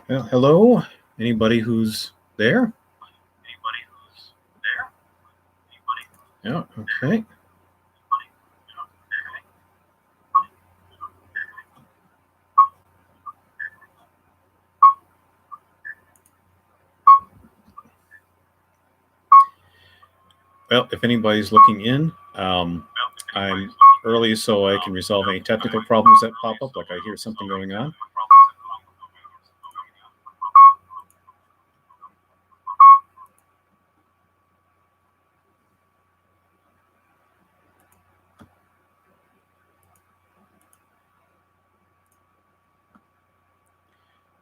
Well, hello, anybody who's there? Yeah, okay. Well, if anybody's looking in, I'm early so I can resolve any technical problems that pop up, like I hear something going on.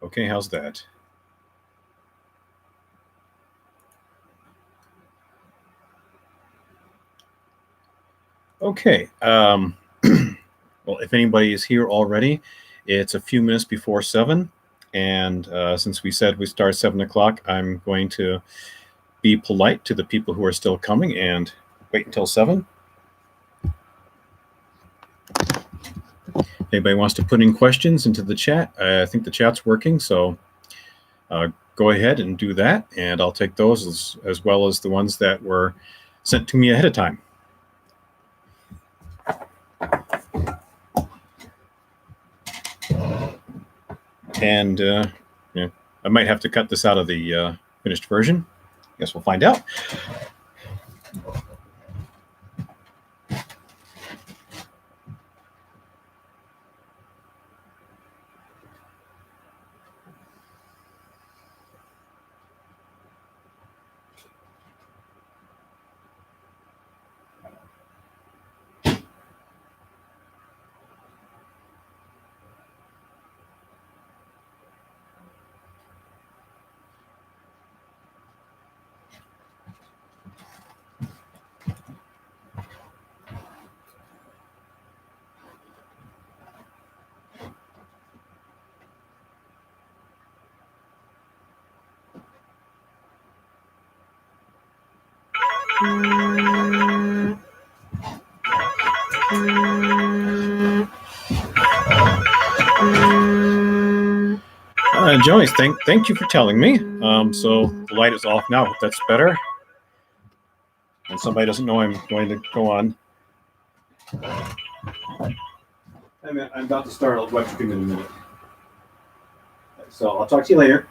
Okay, how's that? Okay. Well, if anybody is here already, it's a few minutes before 7. And since we said we start 7 o'clock, I'm going to be polite to the people who are still coming and wait until 7. If anybody wants to put in questions into the chat, I think the chat's working, so go ahead and do that, and I'll take those as well as the ones that were sent to me ahead of time. And yeah, I might have to cut this out of the finished version. Guess we'll find out. Joyce, thank you for telling me. So the light is off now. That's better. And somebody doesn't know I'm going to go on. I'm about to start a web stream in a minute. So I'll talk to you later.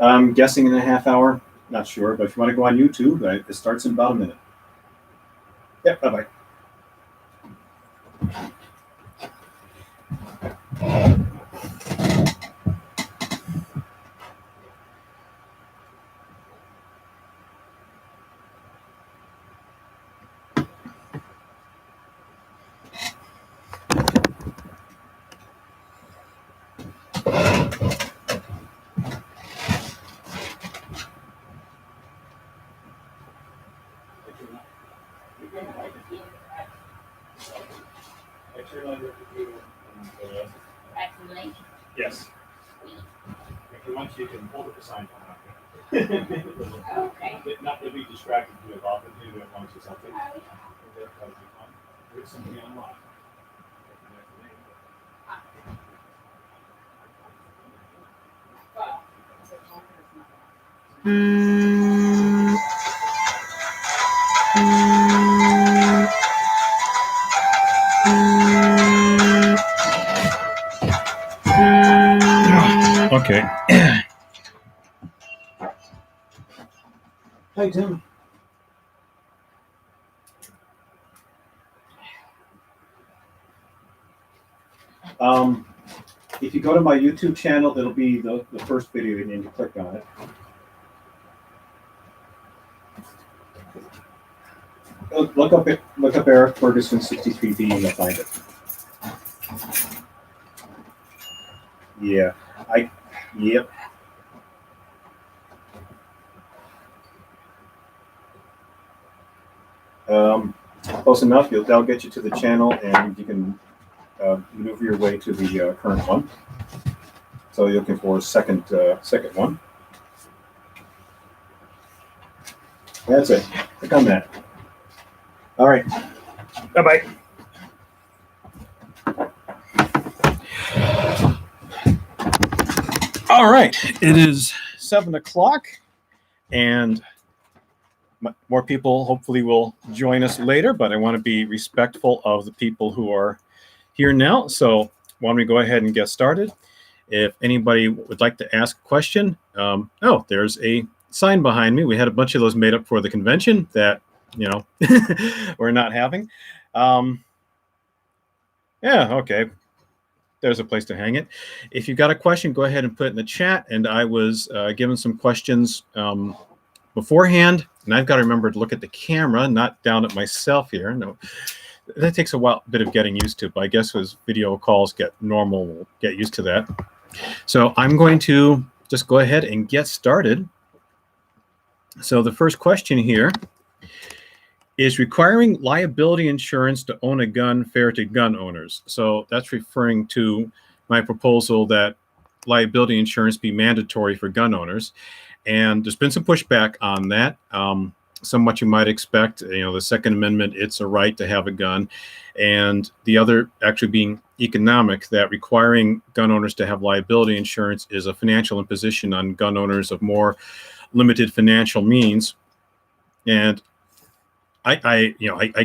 I'm guessing in a half hour. Not sure, but if you want to go on YouTube, it starts in about a minute. Yeah, bye-bye. Yes. If you want, you can hold it beside you. Okay. Not to be distracted too often, do it once or something. There's something unlocked. Okay. Hi, Tim. If you go to my YouTube channel, it'll be the first video, and you click on it. Look up Eric Ferguson 63B and you'll find it. Yeah, yep. Close enough. That'll get you to the channel, and you can maneuver your way to the current one. So you're looking for a second one. That's it. Click on that. All right. Bye-bye. All right, it is 7 o'clock, and more people hopefully will join us later, but I want to be respectful of the people who are here now. So why don't we go ahead and get started? If anybody would like to ask a question, oh, there's a sign behind me. We had a bunch of those made up for the convention that, you know, we're not having. Yeah, okay. There's a place to hang it. If you've got a question, go ahead and put it in the chat. And I was given some questions beforehand, and I've got to remember to look at the camera, not down at myself here. No, that takes a bit of getting used to, but I guess as video calls get normal, we'll get used to that. So I'm going to just go ahead and get started. So the first question here is requiring liability insurance to own a gun fair to gun owners. So that's referring to my proposal that liability insurance be mandatory for gun owners. And there's been some pushback on that. Somewhat you might expect, you know, the Second Amendment, it's a right to have a gun. And the other actually being economic, that requiring gun owners to have liability insurance is a financial imposition on gun owners of more limited financial means. And I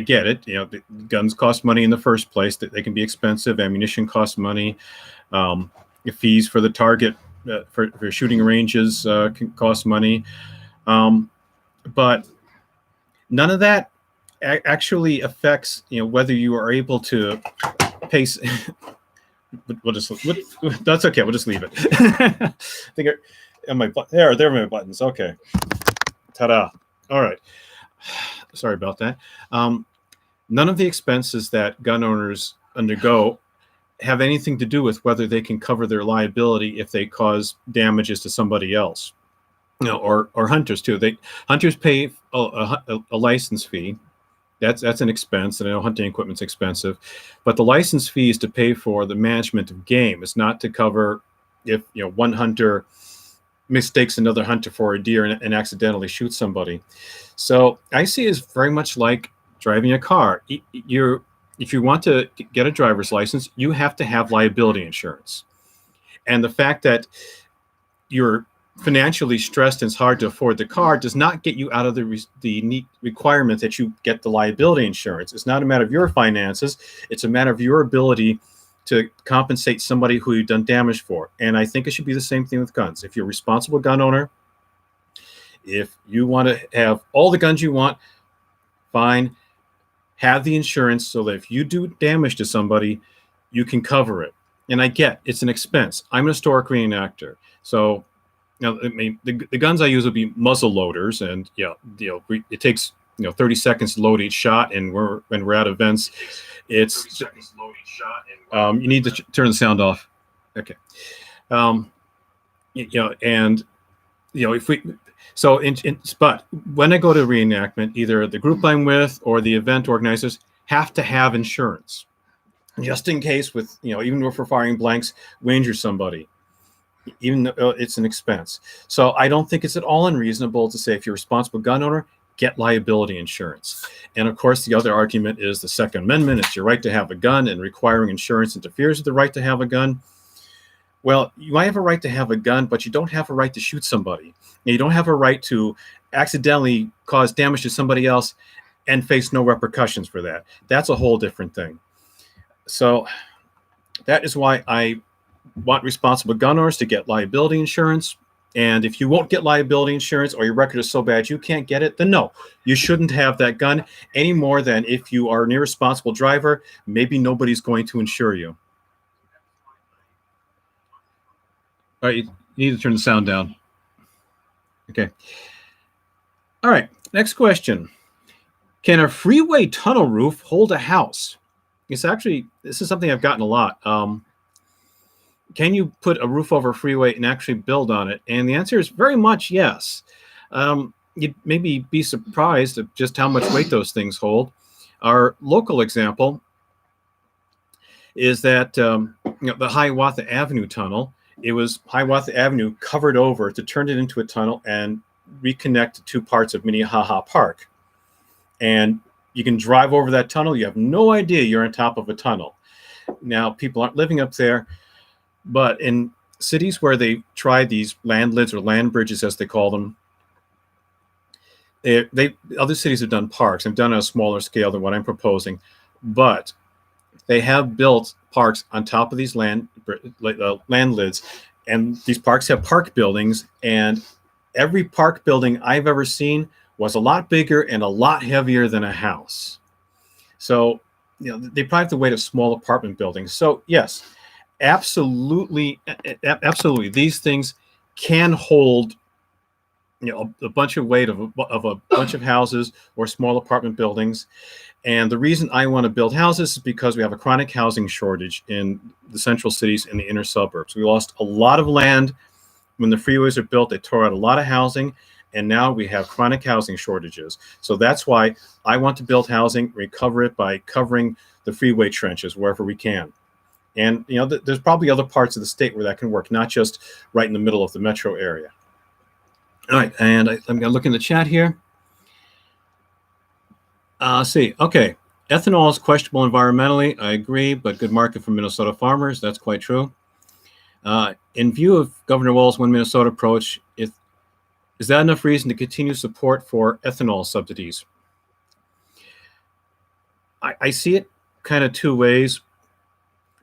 get it. You know, the guns cost money in the first place. That they can be expensive. Ammunition costs money. Fees for the target for shooting ranges can cost money. But none of that actually affects, you know, whether you are able to pay. We'll just that's okay. We'll just leave it. I think there are my buttons. Okay. Ta-da. All right. Sorry about that. None of the expenses that gun owners undergo have anything to do with whether they can cover their liability if they cause damages to somebody else, you know, or hunters too. Hunters pay a license fee. That's an expense, and I know hunting equipment's expensive, but the license fee is to pay for the management of game. It's not to cover if, you know, one hunter mistakes another hunter for a deer and accidentally shoots somebody. So I see it as very much like driving a car. If you want to get a driver's license, you have to have liability insurance. And the fact that you're financially stressed and it's hard to afford the car does not get you out of the neat requirement that you get the liability insurance. It's not a matter of your finances. It's a matter of your ability to compensate somebody who you've done damage for. And I think it should be the same thing with guns. If you're a responsible gun owner, if you want to have all the guns you want, fine. Have the insurance so that if you do damage to somebody, you can cover it. And I get it's an expense. I'm an historic reenactor. So now, I mean, the guns I use would be muzzle loaders, and it takes 30 seconds to load each shot, and when we're at events, it's you need to turn the sound off. Okay, but when I go to reenactment, either the group I'm with or the event organizers have to have insurance, just in case with even if we're firing blanks, we injure somebody. Even though it's an expense. So I don't think it's at all unreasonable to say if you're a responsible gun owner, get liability insurance. And of course, the other argument is the Second Amendment. It's your right to have a gun, and requiring insurance interferes with the right to have a gun. Well, you might have a right to have a gun, but you don't have a right to shoot somebody. And you don't have a right to accidentally cause damage to somebody else and face no repercussions for that. That's a whole different thing. So that is why I want responsible gun owners to get liability insurance. And if you won't get liability insurance, or your record is so bad you can't get it, then no, you shouldn't have that gun any more than if you are an irresponsible driver, maybe nobody's going to insure you. All right, you need to turn the sound down. Okay. All right, next question. Can a freeway tunnel roof hold a house? This is something I've gotten a lot. Can you put a roof over a freeway and actually build on it? And the answer is very much yes. You'd maybe be surprised at just how much weight those things hold. Our local example is that the Hiawatha Avenue tunnel. It was Hiawatha Avenue covered over to turn it into a tunnel and reconnect two parts of Minnehaha Park. And you can drive over that tunnel. You have no idea you're on top of a tunnel. Now, people aren't living up there. But in cities where they tried these land lids or land bridges, as they call them, other cities have done parks. They've done it on a smaller scale than what I'm proposing, but they have built parks on top of these land lids, and these parks have park buildings, and every park building I've ever seen was a lot bigger and a lot heavier than a house. So, they probably have to wait a small apartment building. So yes, absolutely, these things can hold a bunch of weight of a bunch of houses or small apartment buildings. And the reason I want to build houses is because we have a chronic housing shortage in the central cities and the inner suburbs. We lost a lot of land when the freeways are built. They tore out a lot of housing, and now we have chronic housing shortages. So that's why I want to build housing, recover it by covering the freeway trenches wherever we can. And there's probably other parts of the state where that can work, not just right in the middle of the metro area. All right, and I'm going to look in the chat here. See, okay. Ethanol is questionable environmentally. I agree, but good market for Minnesota farmers. That's quite true. In view of Governor Walz's One Minnesota approach, is that enough reason to continue support for ethanol subsidies? I see it kind of two ways,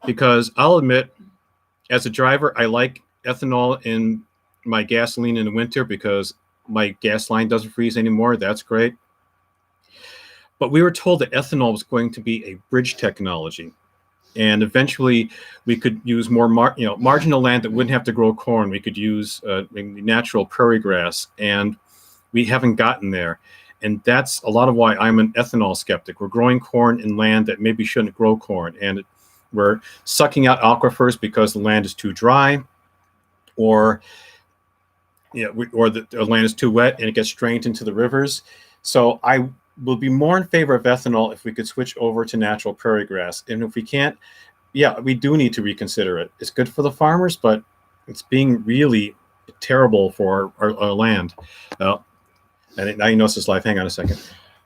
because I'll admit, as a driver, I like ethanol in my gasoline in the winter because my gas line doesn't freeze anymore. That's great. But we were told that ethanol was going to be a bridge technology, and eventually we could use more marginal land that wouldn't have to grow corn. We could use natural prairie grass, and we haven't gotten there. And that's a lot of why I'm an ethanol skeptic. We're growing corn in land that maybe shouldn't grow corn, and we're sucking out aquifers because the land is too dry, or the land is too wet and it gets drained into the rivers. So I will be more in favor of ethanol if we could switch over to natural prairie grass. And if we can't, we do need to reconsider it. It's good for the farmers, but it's being really terrible for our land. And now you know this is live. Hang on a second.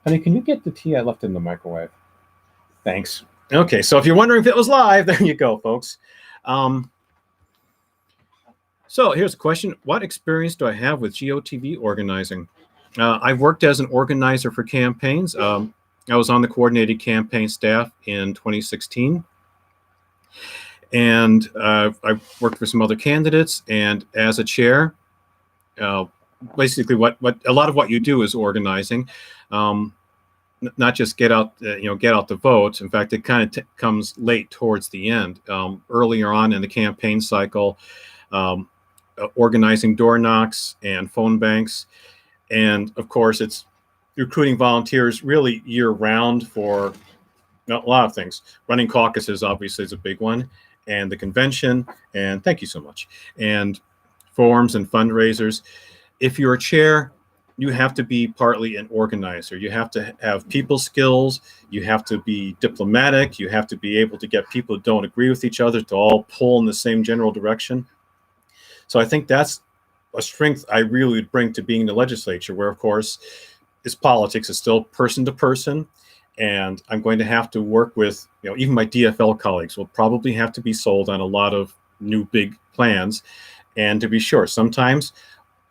Honey, can you get the tea I left in the microwave? Thanks. Okay, so if you're wondering if it was live, there you go, folks. So here's a question. What experience do I have with GOTV organizing? I've worked as an organizer for campaigns. I was on the coordinated campaign staff in 2016. And I worked for some other candidates. And as a chair, basically what a lot of what you do is organizing. Not just get out the votes. In fact, it kind of comes late towards the end. Earlier on in the campaign cycle, organizing door knocks and phone banks. And of course, it's recruiting volunteers really year round for a lot of things. Running caucuses, obviously, is a big one, and the convention, and thank you so much, and forums and fundraisers. If you're a chair, you have to be partly an organizer. You have to have people skills. You have to be diplomatic. You have to be able to get people who don't agree with each other to all pull in the same general direction. So I think that's a strength I really would bring to being in the legislature, where, of course, is politics. It's still person to person. And I'm going to have to work with, even my DFL colleagues will probably have to be sold on a lot of new big plans. And to be sure, sometimes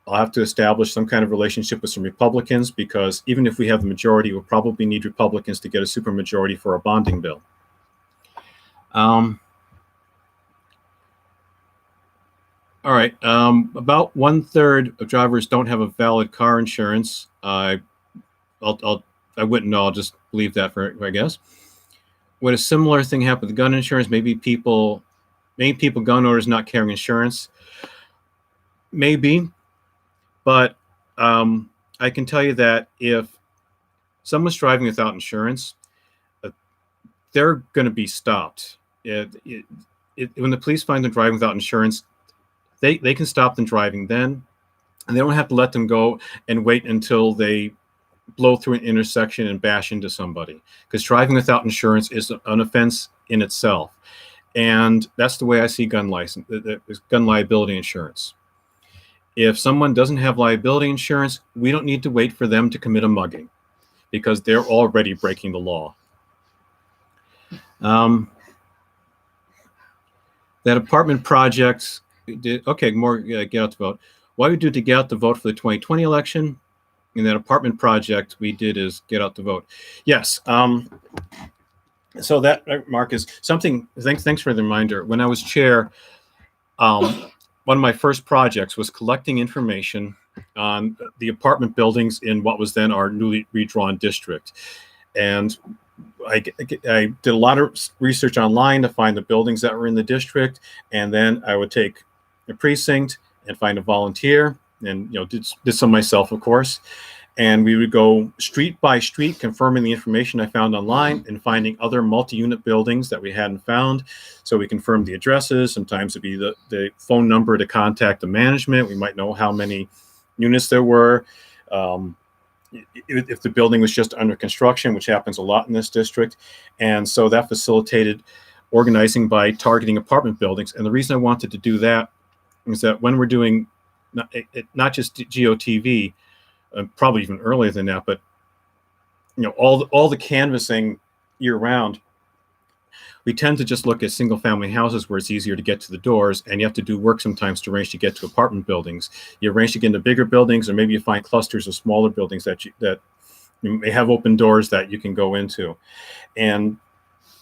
I'll have to establish some kind of relationship with some Republicans, because even if we have the majority, we'll probably need Republicans to get a supermajority for a bonding bill. All right. About 1/3 of drivers don't have a valid car insurance. I wouldn't know. I'll just leave that for, I guess. Would a similar thing happen with gun insurance? Many people, gun owners not carrying insurance. Maybe, but I can tell you that if someone's driving without insurance, they're going to be stopped. When the police find them driving without insurance, they can stop them driving then, and they don't have to let them go and wait until they blow through an intersection and bash into somebody, because driving without insurance is an offense in itself. And that's the way I see gun liability insurance. If someone doesn't have liability insurance, we don't need to wait for them to commit a mugging, because they're already breaking the law. That apartment projects did, okay, more get out the vote. What we do to get out the vote for the 2020 election, and that apartment project we did is get out the vote. Yes. So that, Mark, is something. Thanks for the reminder. When I was chair, one of my first projects was collecting information on the apartment buildings in what was then our newly redrawn district, and I did a lot of research online to find the buildings that were in the district, and then I would take a precinct and find a volunteer, and did some myself, of course, and we would go street by street, confirming the information I found online and finding other multi-unit buildings that we hadn't found. So we confirmed the addresses. Sometimes it'd be the phone number to contact the management. We might know how many units there were. If the building was just under construction, which happens a lot in this district. And so that facilitated organizing by targeting apartment buildings. And the reason I wanted to do that is that when we're doing not just GOTV, probably even earlier than that, but all the canvassing year round, we tend to just look at single family houses where it's easier to get to the doors, and you have to do work sometimes to arrange to get to apartment buildings. You arrange to get into bigger buildings, or maybe you find clusters of smaller buildings that you may have open doors that you can go into. And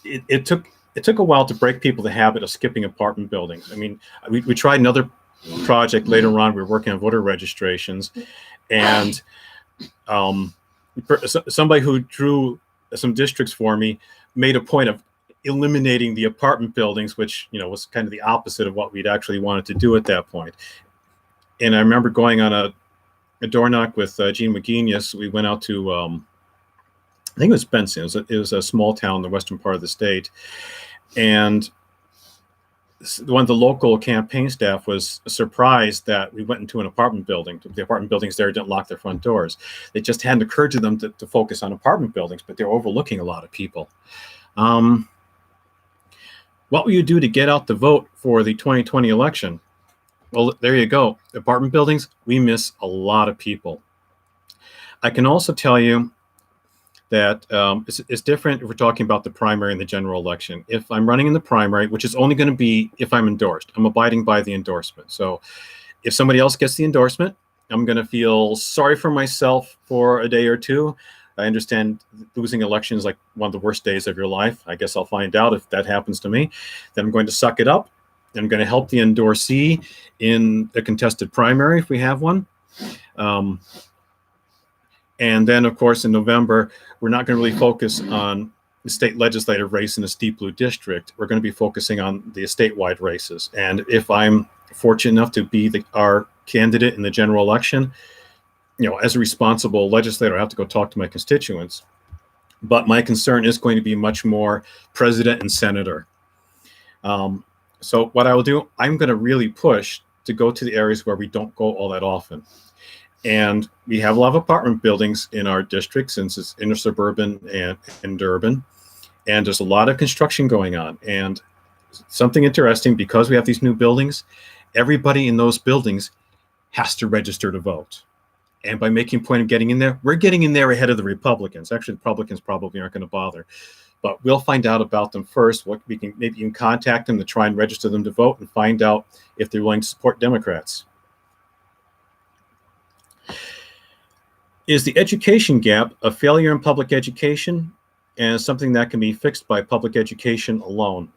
it took a while to break people the habit of skipping apartment buildings. I mean, we tried another project later on. We were working on voter registrations, and somebody who drew some districts for me made a point of eliminating the apartment buildings, which was kind of the opposite of what we'd actually wanted to do at that point. And I remember going on a door knock with Gene McGenius. We went out to I think it was Benson. It was a small town in the western part of the state, and one of the local campaign staff was surprised that we went into an apartment building. The apartment buildings there didn't lock their front doors. It just hadn't occurred to them to focus on apartment buildings, but they're overlooking a lot of people. What will you do to get out the vote for the 2020 election? Well, there you go. Apartment buildings, we miss a lot of people. I can also tell you that it's different if we're talking about the primary and the general election. If I'm running in the primary, which is only going to be if I'm endorsed, I'm abiding by the endorsement. So if somebody else gets the endorsement, I'm going to feel sorry for myself for a day or two. I understand losing elections is like one of the worst days of your life. I guess I'll find out if that happens to me. Then I'm going to suck it up. I'm going to help the endorsee in a contested primary if we have one. And then, of course, in November, we're not going to really focus on the state legislative race in a deep blue district. We're going to be focusing on the statewide races. And if I'm fortunate enough to be our candidate in the general election, as a responsible legislator, I have to go talk to my constituents. But my concern is going to be much more president and senator. So what I will do, I'm going to really push to go to the areas where we don't go all that often. And we have a lot of apartment buildings in our district since it's inner suburban and urban. And there's a lot of construction going on. And something interesting, because we have these new buildings, everybody in those buildings has to register to vote. And by making a point of getting in there, we're getting in there ahead of the Republicans. Actually, the Republicans probably aren't going to bother. But we'll find out about them first. We can maybe even contact them to try and register them to vote and find out if they're willing to support Democrats. Is the education gap a failure in public education and something that can be fixed by public education alone?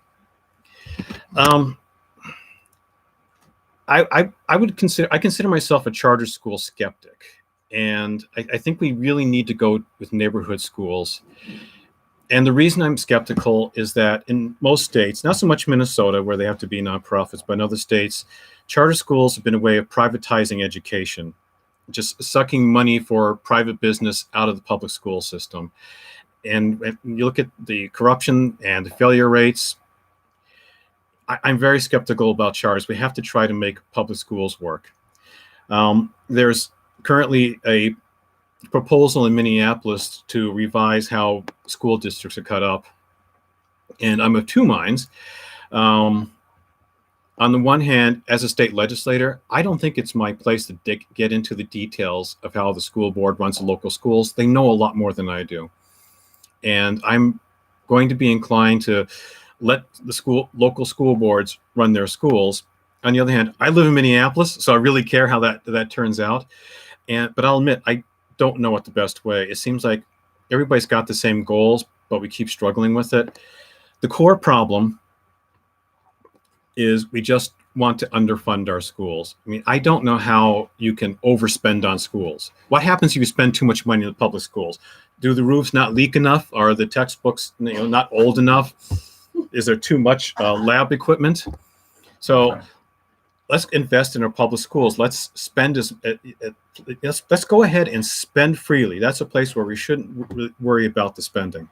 I consider myself a charter school skeptic, and I think we really need to go with neighborhood schools. And the reason I'm skeptical is that in most states, not so much Minnesota where they have to be nonprofits, but in other states, charter schools have been a way of privatizing education, just sucking money for private business out of the public school system. And when you look at the corruption and the failure rates, I'm very skeptical about charters. We have to try to make public schools work. There's currently a proposal in Minneapolis to revise how school districts are cut up. And I'm of two minds. On the one hand, as a state legislator, I don't think it's my place to get into the details of how the school board runs the local schools. They know a lot more than I do. And I'm going to be inclined to let the local school boards run their schools. On the other hand, I live in Minneapolis, so I really care how that turns out. But I'll admit, I don't know what the best way. It seems like everybody's got the same goals, but we keep struggling with it. The core problem is we just want to underfund our schools. I mean, I don't know how you can overspend on schools. What happens if you spend too much money in the public schools? Do the roofs not leak enough? Are the textbooks, not old enough? Is there too much lab equipment? So let's invest in our public schools. Let's spend let's go ahead and spend freely. That's a place where we shouldn't really worry about the spending.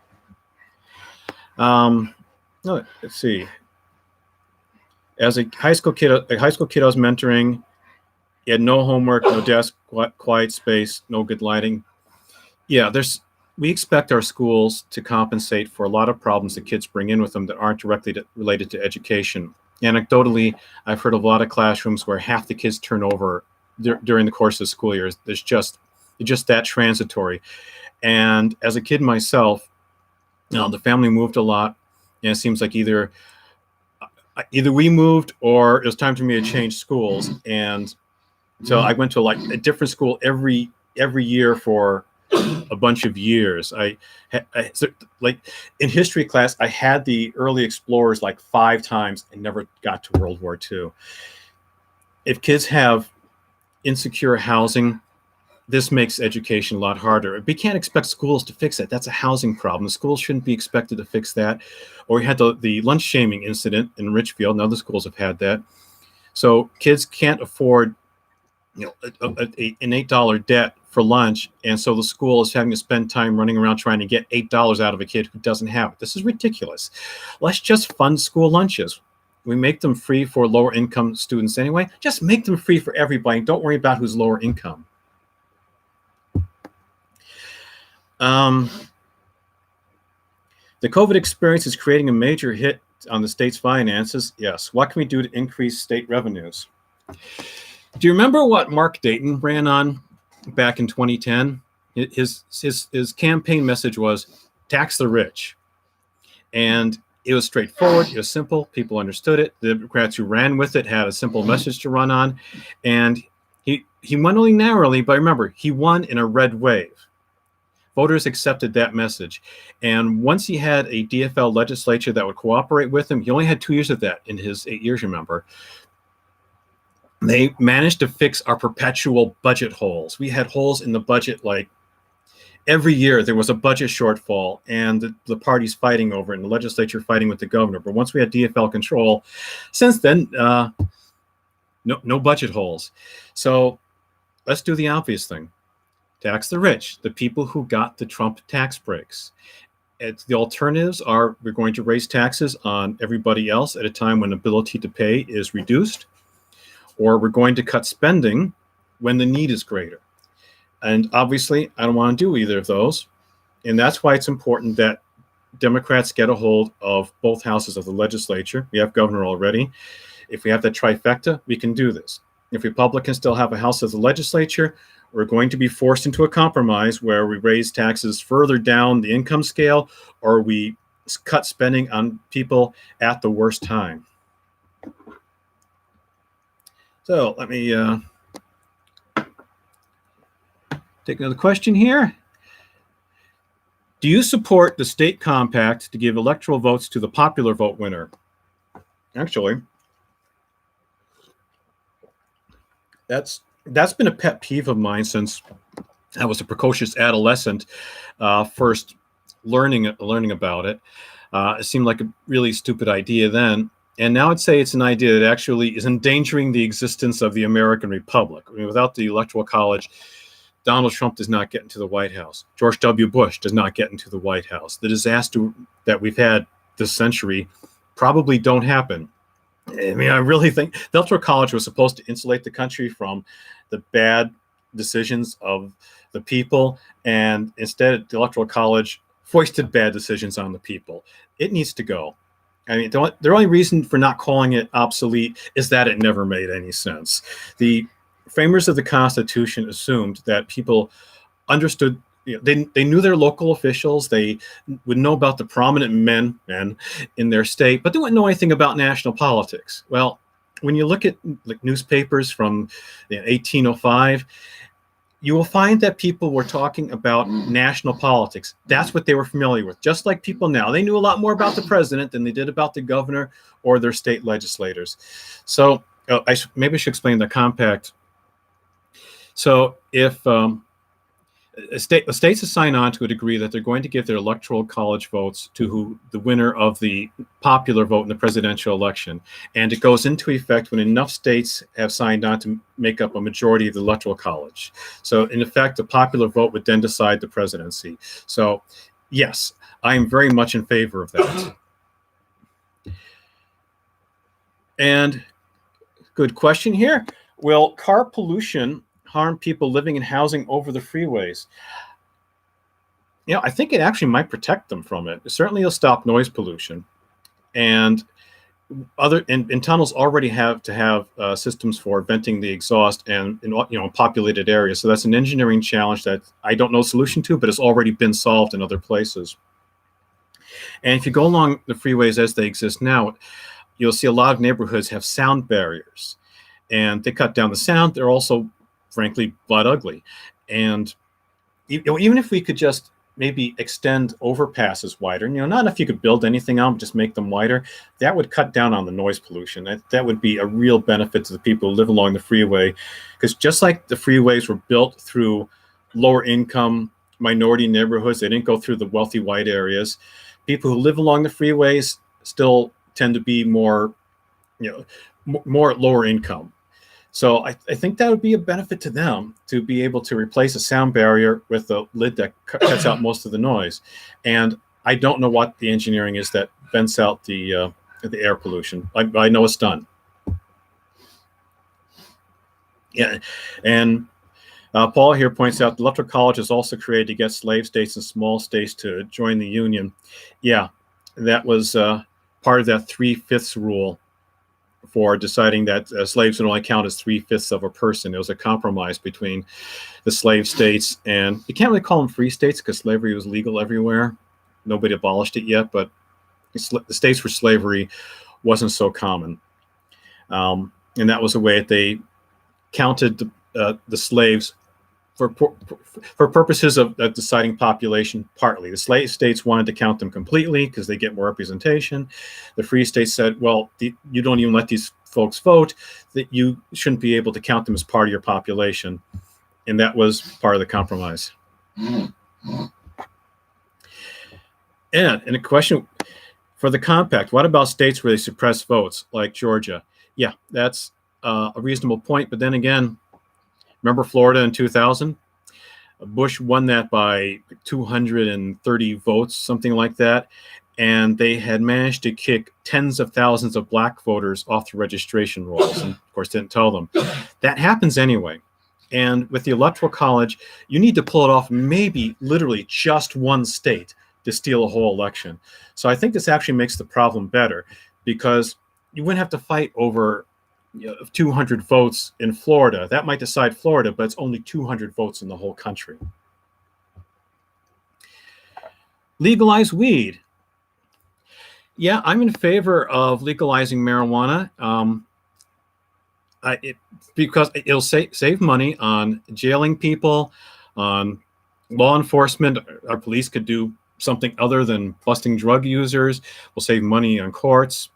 Let's see. As a high school kid I was mentoring, he had no homework, no desk, quiet space, no good lighting. Yeah, we expect our schools to compensate for a lot of problems that kids bring in with them that aren't directly related to education. Anecdotally, I've heard of a lot of classrooms where half the kids turn over during the course of the school year. It's just that transitory. And as a kid myself, the family moved a lot, and it seems like either we moved or it was time for me to change schools. And so I went to a different school every year for a bunch of years. So in history class, I had the early explorers 5 times and never got to World War II. If kids have insecure housing, this makes education a lot harder. We can't expect schools to fix it. That's a housing problem. The schools shouldn't be expected to fix that. Or we had the lunch shaming incident in Richfield, and other schools have had that. So kids can't afford an $8 debt for lunch, and so the school is having to spend time running around trying to get $8 out of a kid who doesn't have it. This is ridiculous. Let's just fund school lunches. We make them free for lower income students anyway. Just make them free for everybody. Don't worry about who's lower income. The COVID experience is creating a major hit on the state's finances. Yes. What can we do to increase state revenues? Do you remember what Mark Dayton ran on back in 2010? His campaign message was tax the rich. And it was straightforward. It was simple. People understood it. The Democrats who ran with it had a simple message to run on. And he won only narrowly, but remember, he won in a red wave. Voters accepted that message. And once he had a DFL legislature that would cooperate with him, he only had 2 years of that in his 8 years, remember. They managed to fix our perpetual budget holes. We had holes in the budget every year. There was a budget shortfall, and the parties fighting over it, and the legislature fighting with the governor. But once we had DFL control, since then, no budget holes. So let's do the obvious thing. Tax the rich, the people who got the Trump tax breaks. The alternatives are we're going to raise taxes on everybody else at a time when ability to pay is reduced, or we're going to cut spending when the need is greater. And obviously, I don't want to do either of those. And that's why it's important that Democrats get a hold of both houses of the legislature. We have governor already. If we have that trifecta, we can do this. If Republicans still have a house of the legislature, we're going to be forced into a compromise where we raise taxes further down the income scale, or we cut spending on people at the worst time. So let me take another question here. Do you support the state compact to give electoral votes to the popular vote winner? Actually, that's been a pet peeve of mine since I was a precocious adolescent, first learning about it. It seemed like a really stupid idea then. And now I'd say it's an idea that actually is endangering the existence of the American Republic. I mean, without the Electoral College, Donald Trump does not get into the White House. George W. Bush does not get into the White House. The disaster that we've had this century probably don't happen. I mean, I really think the Electoral College was supposed to insulate the country from the bad decisions of the people, and instead the Electoral College foisted bad decisions on the people. It needs to go. I mean, the only reason for not calling it obsolete is that it never made any sense. The framers of the Constitution assumed that people understood, they knew their local officials, they would know about the prominent men in their state, but they wouldn't know anything about national politics. Well, when you look at like newspapers from 1805, you will find that people were talking about national politics. That's what they were familiar with. Just like people now, they knew a lot more about the president than they did about the governor or their state legislators. So maybe I should explain the compact. So if states sign on to a degree that they're going to give their electoral college votes to the winner of the popular vote in the presidential election. And it goes into effect when enough states have signed on to make up a majority of the electoral college. So in effect, the popular vote would then decide the presidency. So yes, I am very much in favor of that. And good question here. Will car pollution harm people living in housing over the freeways? I think it actually might protect them from it. Certainly it'll stop noise pollution. And tunnels already have to have systems for venting the exhaust and in populated areas. So that's an engineering challenge that I don't know the solution to, but it's already been solved in other places. And if you go along the freeways as they exist now, you'll see a lot of neighborhoods have sound barriers. And they cut down the sound. They're also, frankly, blood ugly. And even if we could just maybe extend overpasses wider, not if you could build anything out, just make them wider, that would cut down on the noise pollution. That would be a real benefit to the people who live along the freeway. Because just like the freeways were built through lower income minority neighborhoods, they didn't go through the wealthy white areas. People who live along the freeways still tend to be more lower income. So I think that would be a benefit to them to be able to replace a sound barrier with a lid that cuts out most of the noise. And I don't know what the engineering is that vents out the air pollution. I know it's done. Yeah, and Paul here points out the Electoral College is also created to get slave states and small states to join the Union. Yeah, that was part of that 3/5 rule for deciding that slaves would only count as 3/5 of a person. It was a compromise between the slave states, and you can't really call them free states because slavery was legal everywhere. Nobody abolished it yet, but the states where slavery wasn't so common. And that was a way that they counted the slaves for purposes of deciding population. Partly the slave states wanted to count them completely because they get more representation. The free states said, well, you don't even let these folks vote, that you shouldn't be able to count them as part of your population. And that was part of the compromise. And a question for the compact, what about states where they suppress votes like Georgia? Yeah, that's a reasonable point. But then again, remember Florida in 2000? Bush won that by 230 votes, something like that. And they had managed to kick tens of thousands of black voters off the registration rolls. And of course, didn't tell them. That happens anyway. And with the Electoral College, you need to pull it off maybe literally just one state to steal a whole election. So I think this actually makes the problem better because you wouldn't have to fight over 200 votes in Florida. That might decide Florida, but it's only 200 votes in the whole country. Legalize weed. Yeah, I'm in favor of legalizing marijuana because it'll save money on jailing people, on law enforcement. Our police could do something other than busting drug users. We'll save money on courts.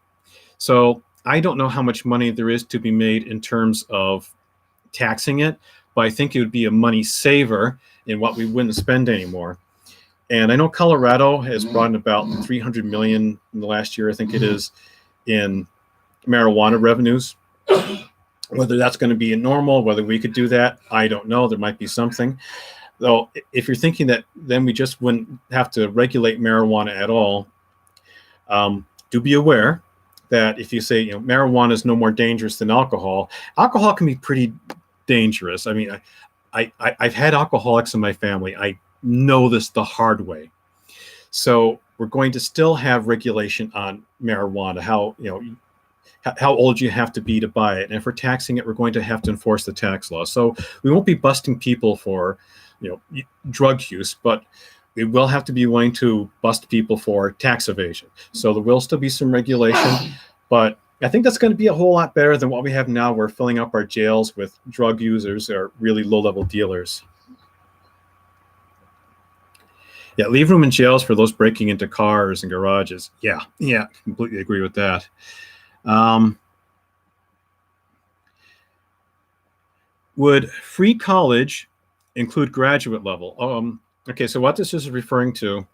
So I don't know how much money there is to be made in terms of taxing it, but I think it would be a money saver in what we wouldn't spend anymore. And I know Colorado has brought in about $300 million in the last year, I think it is, in marijuana revenues. Whether that's going to be normal, whether we could do that, I don't know. There might be something. Though, if you're thinking that then we just wouldn't have to regulate marijuana at all, do be aware that if you say marijuana is no more dangerous than alcohol, alcohol can be pretty dangerous. I mean, I've had alcoholics in my family. I know this the hard way. So we're going to still have regulation on marijuana, how old you have to be to buy it. And if we're taxing it, we're going to have to enforce the tax law. So we won't be busting people for drug use, but we will have to be willing to bust people for tax evasion. So there will still be some regulation, but I think that's going to be a whole lot better than what we have now. We're filling up our jails with drug users or really low-level dealers. Yeah, leave room in jails for those breaking into cars and garages. Yeah, completely agree with that. Would free college include graduate level? Okay, so what this is referring to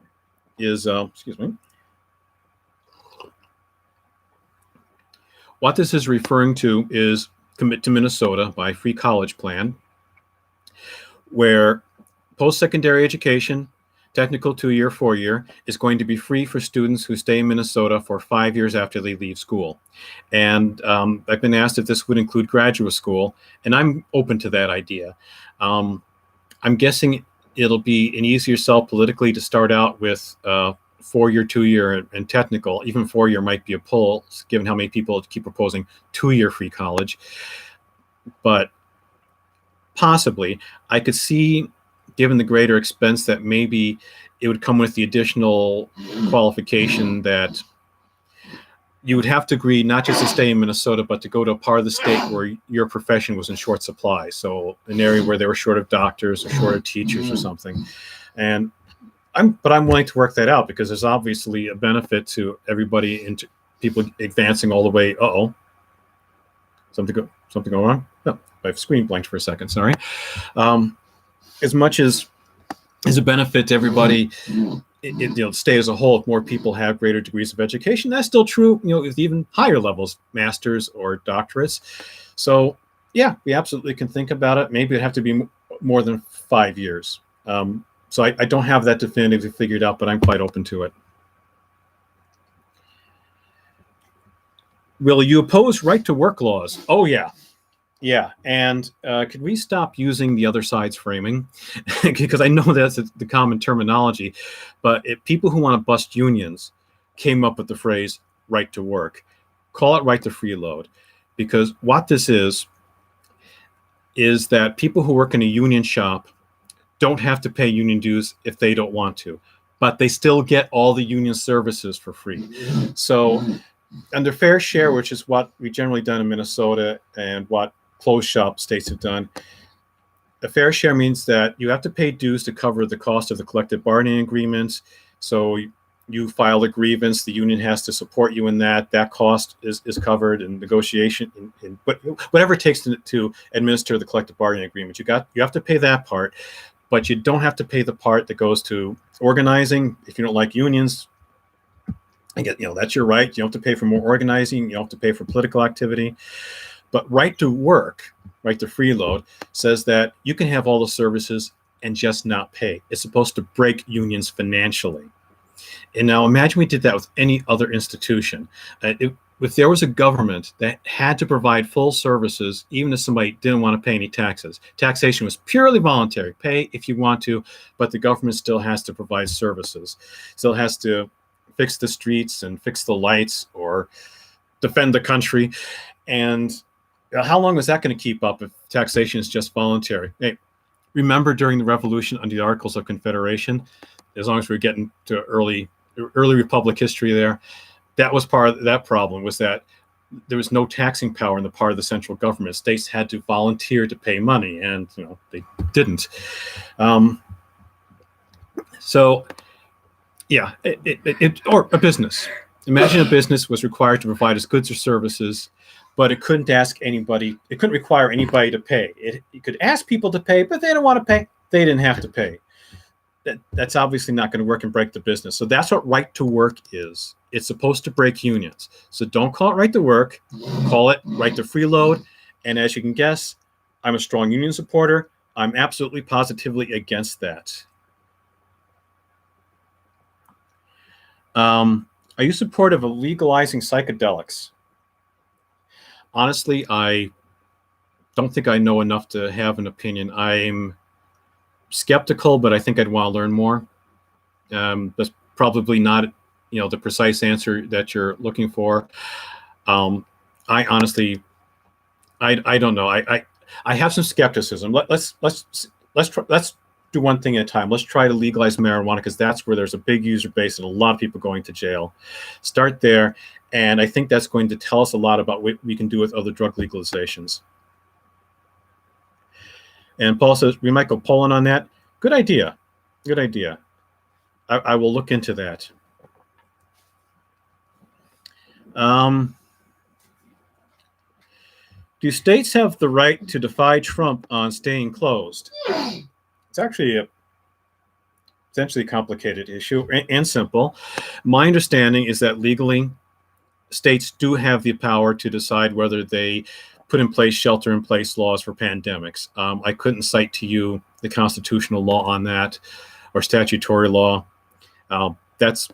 is, excuse me. What this is referring to is Commit to Minnesota by Free College Plan, where post-secondary education, technical 2-year, 4-year, is going to be free for students who stay in Minnesota for 5 years after they leave school. And I've been asked if this would include graduate school, and I'm open to that idea. I'm guessing it'll be an easier sell politically to start out with 4-year, 2-year, and technical. Even 4-year might be a pull, given how many people keep proposing 2-year free college. But possibly, I could see, given the greater expense, that maybe it would come with the additional qualification that you would have to agree not just to stay in Minnesota, but to go to a part of the state where your profession was in short supply. So an area where they were short of doctors or short of teachers or something. And I'm willing to work that out, because there's obviously a benefit to everybody, and people advancing all the way. Something going wrong? No, my screen blanked for a second. Sorry. As much as is a benefit to everybody, state as a whole, if more people have greater degrees of education, that's still true, with even higher levels, masters or doctorates. So yeah, we absolutely can think about it. Maybe it'd have to be more than 5 years. So I don't have that definitively figured out, but I'm quite open to it. Will you oppose right to work laws? Oh yeah. Yeah, and could we stop using the other side's framing? Because I know that's the common terminology, but if people who want to bust unions came up with the phrase right to work, call it right to freeload. Because what this is that people who work in a union shop don't have to pay union dues if they don't want to, but they still get all the union services for free. So under fair share, which is what we generally done in Minnesota and what closed shop states have done, a fair share means that you have to pay dues to cover the cost of the collective bargaining agreements. So you file a grievance, the union has to support you in that. That cost is covered in negotiation, but whatever it takes to administer the collective bargaining agreement. You have to pay that part, but you don't have to pay the part that goes to organizing. If you don't like unions, that's your right. You don't have to pay for more organizing. You don't have to pay for political activity. But right to work, right to freeload, says that you can have all the services and just not pay. It's supposed to break unions financially. And now imagine we did that with any other institution. If there was a government that had to provide full services, even if somebody didn't want to pay any taxes, taxation was purely voluntary. Pay if you want to, but the government still has to provide services. Still has to fix the streets and fix the lights or defend the country. And how long is that going to keep up if taxation is just voluntary? Hey, remember during the Revolution under the Articles of Confederation, as long as we're getting to early Republic history there, that was part of that problem, was that there was no taxing power on the part of the central government. States had to volunteer to pay money, and they didn't. So yeah, or a business. Imagine a business was required to provide its goods or services, but it couldn't ask anybody. It couldn't require anybody to pay. It could ask people to pay, but they don't want to pay. They didn't have to pay. That's obviously not going to work and break the business. So that's what right to work is. It's supposed to break unions. So don't call it right to work. Call it right to freeload. And as you can guess, I'm a strong union supporter. I'm absolutely positively against that. Are you supportive of legalizing psychedelics? Honestly, I don't think I know enough to have an opinion. I'm skeptical, but I think I'd want to learn more. That's probably not, the precise answer that you're looking for. I honestly, I don't know. I have some skepticism. Let's do one thing at a time. Let's try to legalize marijuana, because that's where there's a big user base and a lot of people going to jail. Start there, And I think that's going to tell us a lot about what we can do with other drug legalizations. And Paul says, we might go Poland on that. Good idea. Good idea. I will look into that. Do states have the right to defy Trump on staying closed? It's actually a essentially complicated issue and simple. My understanding is that legally, states do have the power to decide whether they put in place shelter-in-place laws for pandemics. I couldn't cite to you the constitutional law on that or statutory law. That's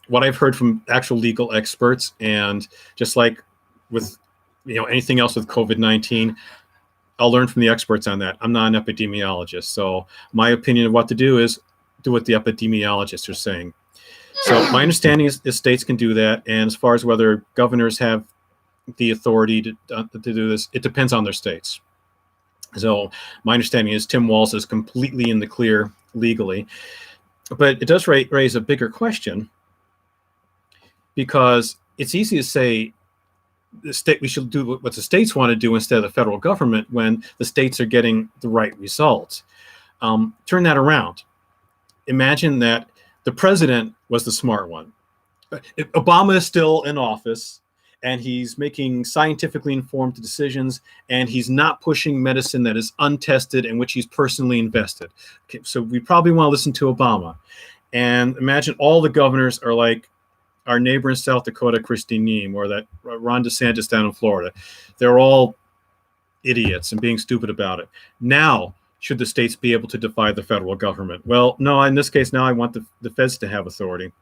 what I've heard from actual legal experts, and just like with anything else with COVID-19, I'll learn from the experts on that. I'm not an epidemiologist, so my opinion of what to do is do what the epidemiologists are saying. So my understanding is states can do that, and as far as whether governors have the authority to do this, it depends on their states. So my understanding is Tim Walz is completely in the clear legally, but it does raise a bigger question, because it's easy to say we should do what the states want to do instead of the federal government when the states are getting the right results. Turn that around. Imagine that the president was the smart one. Obama is still in office, and he's making scientifically informed decisions, and he's not pushing medicine that is untested and which he's personally invested. Okay, so we probably want to listen to Obama. And imagine all the governors are like our neighbor in South Dakota, Christine Neem, or that Ron DeSantis down in Florida. They're all idiots and being stupid about it. Now, should the states be able to defy the federal government? Well, no, in this case, now I want the feds to have authority.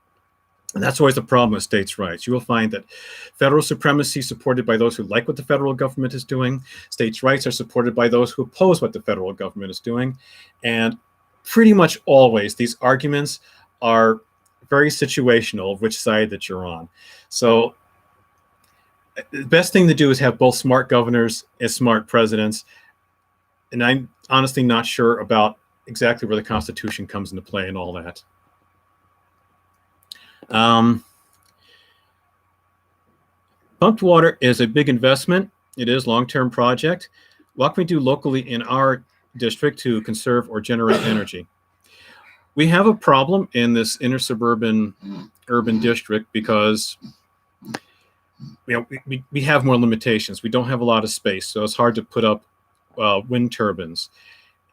And that's always the problem with states' rights. You will find that federal supremacy is supported by those who like what the federal government is doing. States' rights are supported by those who oppose what the federal government is doing. And pretty much always, these arguments are very situational of which side that you're on. So the best thing to do is have both smart governors and smart presidents. And I'm honestly not sure about exactly where the Constitution comes into play and all that. Pumped water is a big investment. It is a long-term project. What can we do locally in our district to conserve or generate energy? We have a problem in this inner suburban urban district because we have more limitations. We don't have a lot of space, so it's hard to put up wind turbines,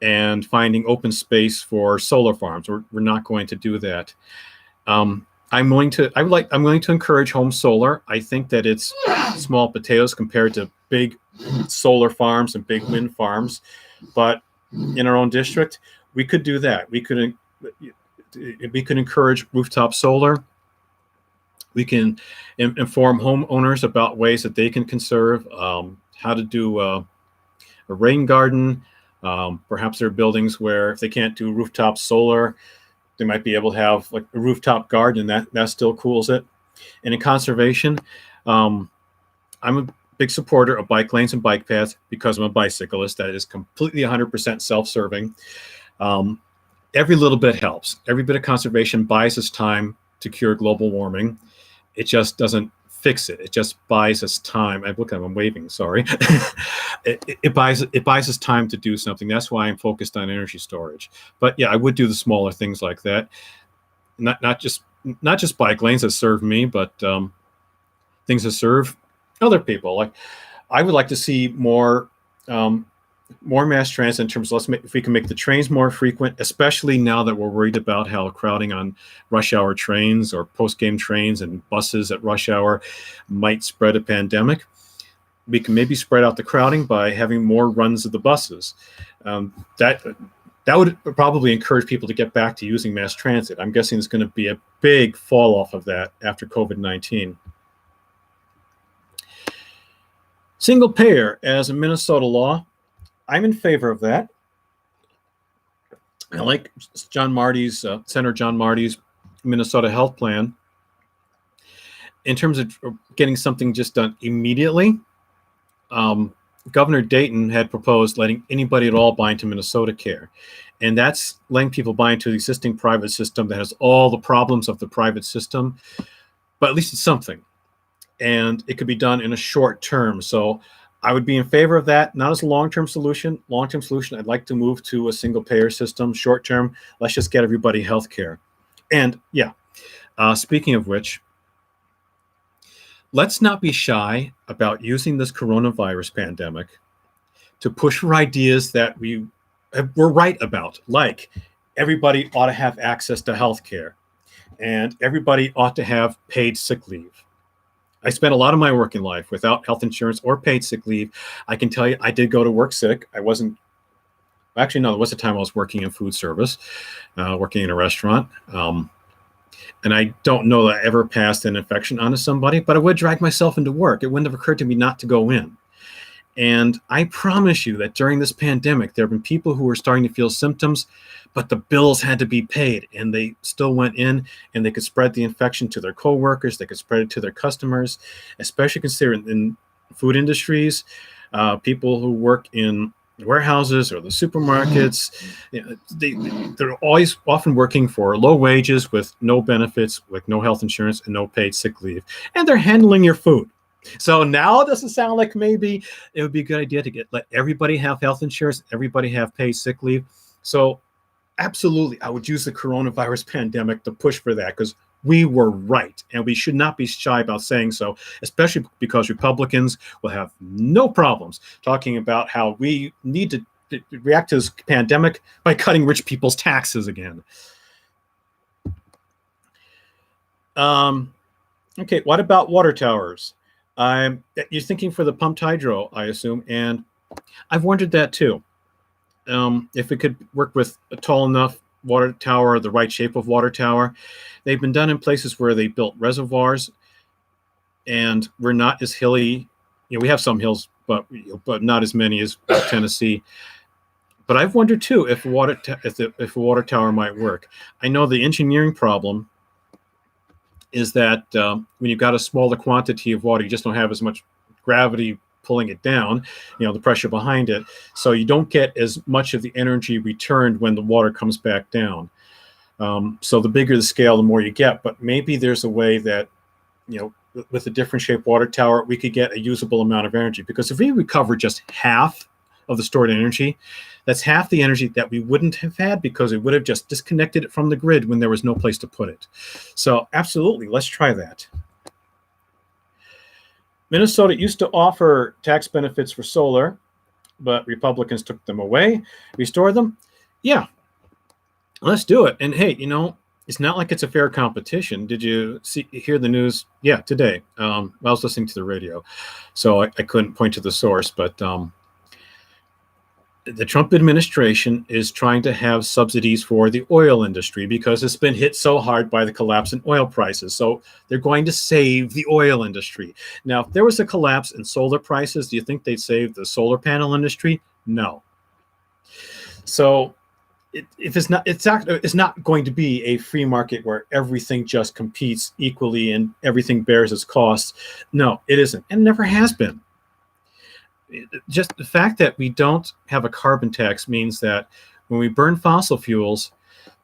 and finding open space for solar farms. We're not going to do that. I'm willing to encourage home solar. I think that it's small potatoes compared to big solar farms and big wind farms, but in our own district, we could do that. We could encourage rooftop solar. We can inform homeowners about ways that they can conserve, how to do a rain garden. Perhaps there are buildings where if they can't do rooftop solar, they might be able to have like a rooftop garden, and that still cools it. And in conservation, I'm a big supporter of bike lanes and bike paths because I'm a bicyclist. That is completely 100% self-serving. Every little bit helps. Every bit of conservation buys us time to cure global warming. It just doesn't fix it. It just buys us time. I'm waving, sorry. It buys us time to do something. That's why I'm focused on energy storage. But yeah, I would do the smaller things like that. Not just bike lanes that serve me, but things that serve other people. Like I would like to see more mass transit in terms of if we can make the trains more frequent, especially now that we're worried about how crowding on rush hour trains or post-game trains and buses at rush hour might spread a pandemic. We can maybe spread out the crowding by having more runs of the buses. That would probably encourage people to get back to using mass transit. I'm guessing there's going to be a big fall off of that after COVID-19. Single payer as a Minnesota law. I'm in favor of that. I like Senator John Marty's Minnesota health plan. In terms of getting something just done immediately, Governor Dayton had proposed letting anybody at all buy into Minnesota Care. And that's letting people buy into the existing private system that has all the problems of the private system, but at least it's something. and it could be done in a short term. So I would be in favor of that, not as a long-term solution. Long-term solution, I'd like to move to a single-payer system. Short-term, let's just get everybody health care. And yeah, speaking of which, let's not be shy about using this coronavirus pandemic to push for ideas that we're right about, like everybody ought to have access to health care and everybody ought to have paid sick leave. I spent a lot of my working life without health insurance or paid sick leave. I can tell you, I did go to work sick. I wasn't, actually, no, there was a time I was working in food service, working in a restaurant. And I don't know that I ever passed an infection onto somebody, but I would drag myself into work. It wouldn't have occurred to me not to go in. And I promise you that during this pandemic, there have been people who were starting to feel symptoms, but the bills had to be paid, and they still went in, and they could spread the infection to their coworkers. They could spread it to their customers, especially considering in food industries, people who work in warehouses or the supermarkets. They're always often working for low wages with no benefits, with no health insurance and no paid sick leave, and they're handling your food. So now it doesn't sound like maybe it would be a good idea to let everybody have health insurance, everybody have paid sick leave. So absolutely, I would use the coronavirus pandemic to push for that, because we were right, and we should not be shy about saying so, especially because Republicans will have no problems talking about how we need to react to this pandemic by cutting rich people's taxes again. Okay, what about water towers? You're thinking for the pumped hydro, I assume, and I've wondered that too. If it could work with a tall enough water tower, the right shape of water tower. They've been done in places where they built reservoirs, and we're not as hilly. We have some hills, but not as many as Tennessee. But I've wondered too if a water tower might work. I know the engineering problem is that when you've got a smaller quantity of water, you just don't have as much gravity pulling it down, the pressure behind it. So you don't get as much of the energy returned when the water comes back down. So the bigger the scale, the more you get. But maybe there's a way that, with a different shaped water tower, we could get a usable amount of energy. Because if we recover just half of the stored energy, that's half the energy that we wouldn't have had because we would have just disconnected it from the grid when there was no place to put it. So absolutely, let's try that. Minnesota used to offer tax benefits for solar, but Republicans took them away. Restore them? Yeah, let's do it. And hey, it's not like it's a fair competition. Did you hear the news? Yeah, today. I was listening to the radio, so I couldn't point to the source, but the Trump administration is trying to have subsidies for the oil industry because it's been hit so hard by the collapse in oil prices. So they're going to save the oil industry. Now, if there was a collapse in solar prices, do you think they'd save the solar panel industry? No. So it's not going to be a free market where everything just competes equally and everything bears its costs. No, it isn't, and never has been. Just the fact that we don't have a carbon tax means that when we burn fossil fuels,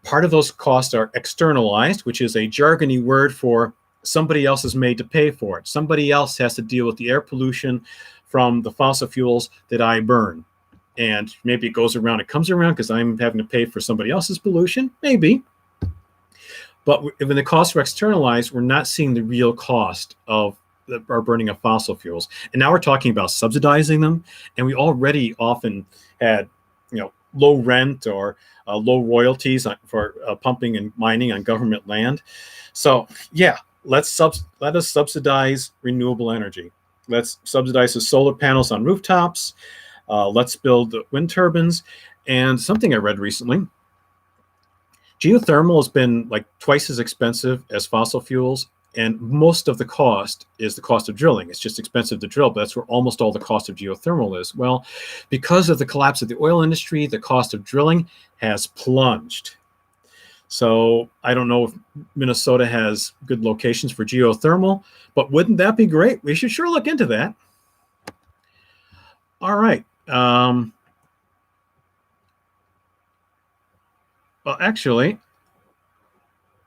part of those costs are externalized, which is a jargony word for somebody else is made to pay for it. Somebody else has to deal with the air pollution from the fossil fuels that I burn. And maybe it goes around, it comes around because I'm having to pay for somebody else's pollution, maybe. But when the costs are externalized, we're not seeing the real cost of our burning of fossil fuels. And now we're talking about subsidizing them. And we already often had, low rent or low royalties for pumping and mining on government land. So yeah, let us subsidize renewable energy. Let's subsidize the solar panels on rooftops. Let's build wind turbines. And something I read recently, geothermal has been like twice as expensive as fossil fuels. And most of the cost is the cost of drilling. It's just expensive to drill, but that's where almost all the cost of geothermal is. Well, because of the collapse of the oil industry, the cost of drilling has plunged. So I don't know if Minnesota has good locations for geothermal, but wouldn't that be great? We should sure look into that. All right. Well, actually,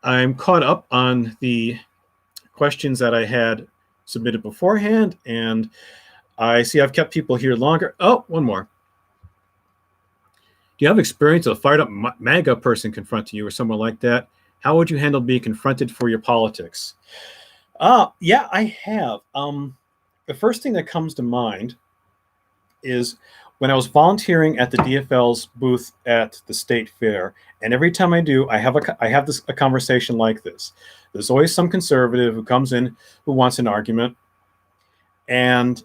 I'm caught up on the questions that I had submitted beforehand, and I see I've kept people here longer. Oh, one more. Do you have experience of a fired up MAGA person confronting you or someone like that? How would you handle being confronted for your politics? Yeah, I have. The first thing that comes to mind is when I was volunteering at the DFL's booth at the state fair, and every time I do, I have a conversation like this. There's always some conservative who comes in who wants an argument, and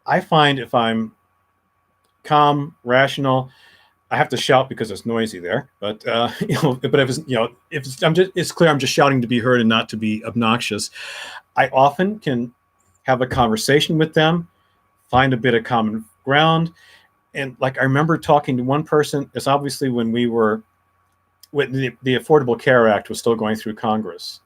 I find if I'm calm, rational, I have to shout because it's noisy there. But but if it's, if it's clear I'm just shouting to be heard and not to be obnoxious, I often can have a conversation with them, find a bit of common ground. And like I remember talking to one person, it's obviously when the Affordable Care Act was still going through Congress.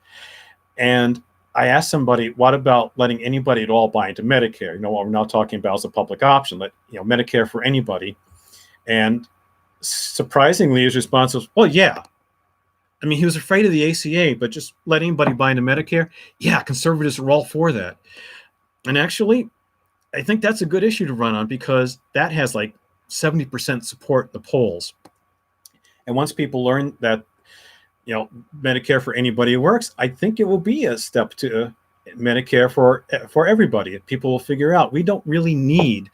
And I asked somebody, what about letting anybody at all buy into Medicare? What we're now talking about is a public option, Medicare for anybody. And surprisingly, his response was, well, yeah. I mean, he was afraid of the ACA, but just let anybody buy into Medicare. Yeah, conservatives are all for that. And actually, I think that's a good issue to run on because that has like 70% support in the polls. And once people learn that, Medicare for anybody works, I think it will be a step to Medicare for everybody. People will figure out we don't really need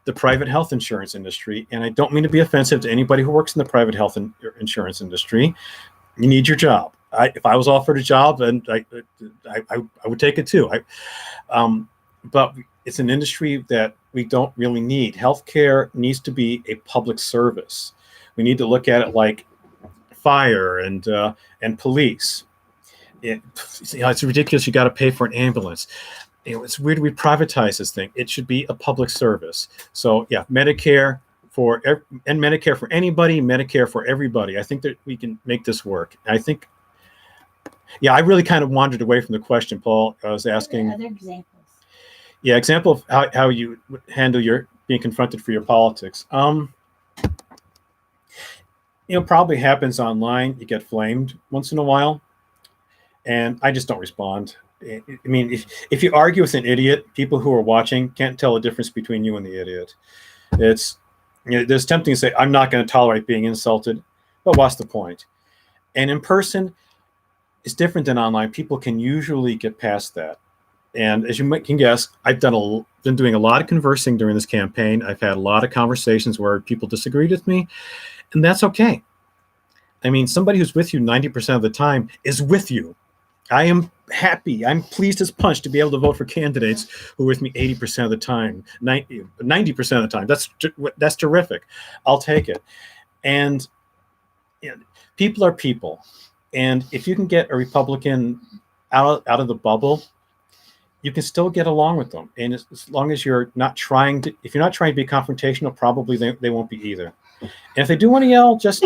the private health insurance industry. And I don't mean to be offensive to anybody who works in the private health insurance industry. You need your job. If I was offered a job, and I would take it too. But it's an industry that we don't really need. Healthcare needs to be a public service. We need to look at it like fire and police. It's ridiculous. You got to pay for an ambulance. It's weird we privatize this thing. It should be a public service. So yeah, Medicare for anybody, Medicare for everybody. I think that we can make this work. I think, yeah, I really kind of wandered away from the question, Paul. I was asking other examples. Yeah, example of how you handle your being confronted for your politics. Probably happens online. You get flamed once in a while, and I just don't respond. I mean, if you argue with an idiot, people who are watching can't tell the difference between you and the idiot. It's there's tempting to say, I'm not going to tolerate being insulted, but what's the point? And in person, it's different than online. People can usually get past that. And as you can guess, I've been doing a lot of conversing during this campaign. I've had a lot of conversations where people disagreed with me, and that's okay. I mean, somebody who's with you 90% of the time is with you. I am happy. I'm pleased as punch to be able to vote for candidates who are with me 80% of the time, 90% of the time. That's terrific. I'll take it. And people are people. And if you can get a Republican out of the bubble, you can still get along with them. And as long as you're not trying to, if you're not trying to be confrontational, probably they won't be either. And if they do want to yell, just,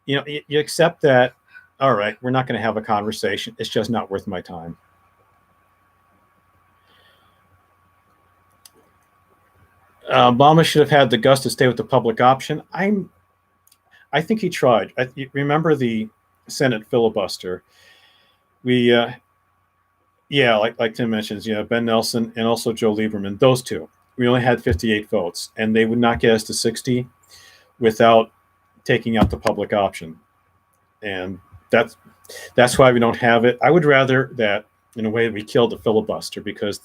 you accept that, all right, we're not going to have a conversation. It's just not worth my time. Obama should have had the guts to stay with the public option. I think he tried. Remember the Senate filibuster? Like Tim mentions, Ben Nelson and also Joe Lieberman, those two. We only had 58 votes, and they would not get us to 60 without taking out the public option. And that's why we don't have it. I would rather that, in a way, we killed the filibuster because,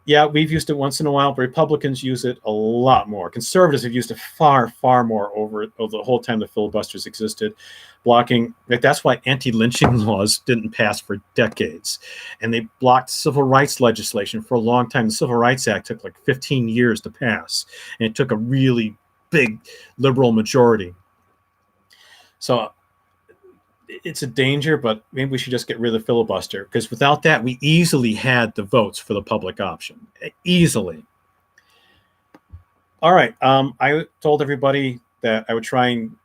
we've used it once in a while, but Republicans use it a lot more. Conservatives have used it far, far more over the whole time the filibusters existed, blocking. That's why anti-lynching laws didn't pass for decades. And they blocked civil rights legislation for a long time. The Civil Rights Act took like 15 years to pass, and it took a really big liberal majority. So it's a danger, but maybe we should just get rid of the filibuster, because without that, we easily had the votes for the public option. Easily. All right. I told everybody that I would try and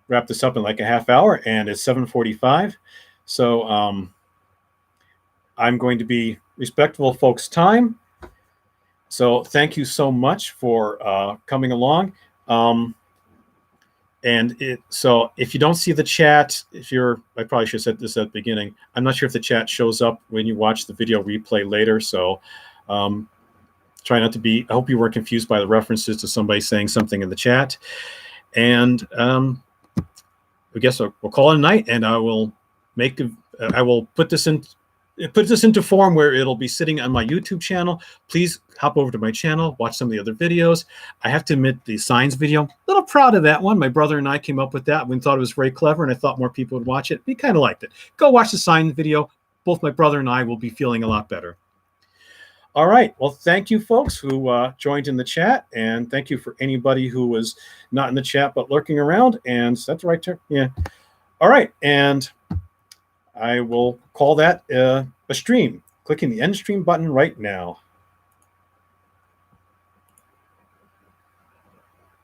wrap this up in like a half hour, and it's 7:45. So I'm going to be respectful of folks' time. So thank you so much for coming along. So if you don't see the chat, I probably should have said this at the beginning. I'm not sure if the chat shows up when you watch the video replay later. So try not to be, I hope you weren't confused by the references to somebody saying something in the chat. And I guess we'll call it a night, and I will put this into form where it'll be sitting on my YouTube channel. Please hop over to my channel, watch some of the other videos. I have to admit, the signs video, a little proud of that one. My brother and I came up with that. We thought it was very clever, and I thought more people would watch it. We kind of liked it. Go watch the signs video. Both my brother and I will be feeling a lot better. All right. Well, thank you, folks, who joined in the chat, and thank you for anybody who was not in the chat but lurking around. And is that the right term? Yeah. All right. And I will call that a stream. Clicking the end stream button right now.